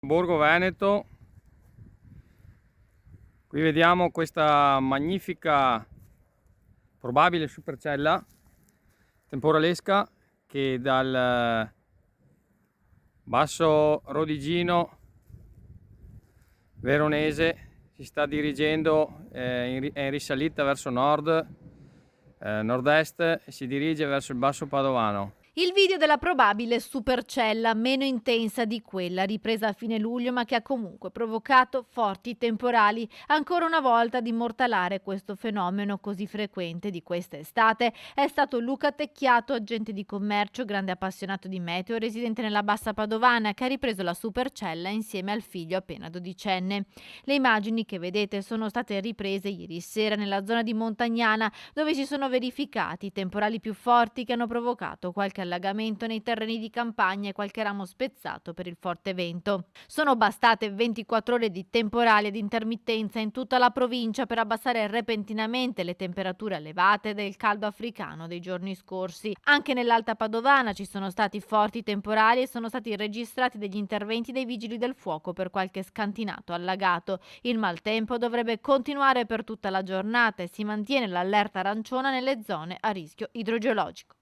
Borgo Veneto, qui vediamo questa magnifica probabile supercella temporalesca che dal basso Rodigino veronese si sta dirigendo in risalita verso nord-est e si dirige verso il basso Padovano. Il video della probabile supercella, meno intensa di quella ripresa a fine luglio, ma che ha comunque provocato forti temporali, ancora una volta ad immortalare questo fenomeno così frequente di questa estate è stato Luca Tecchiato, agente di commercio, grande appassionato di meteo, residente nella Bassa Padovana, che ha ripreso la supercella insieme al figlio appena dodicenne. Le immagini che vedete sono state riprese ieri sera nella zona di Montagnana, dove si sono verificati i temporali più forti che hanno provocato qualche allagamento nei terreni di campagna e qualche ramo spezzato per il forte vento. Sono bastate 24 ore di temporale ed intermittenza in tutta la provincia per abbassare repentinamente le temperature elevate del caldo africano dei giorni scorsi. Anche nell'Alta Padovana ci sono stati forti temporali e sono stati registrati degli interventi dei vigili del fuoco per qualche scantinato allagato. Il maltempo dovrebbe continuare per tutta la giornata e si mantiene l'allerta arancione nelle zone a rischio idrogeologico.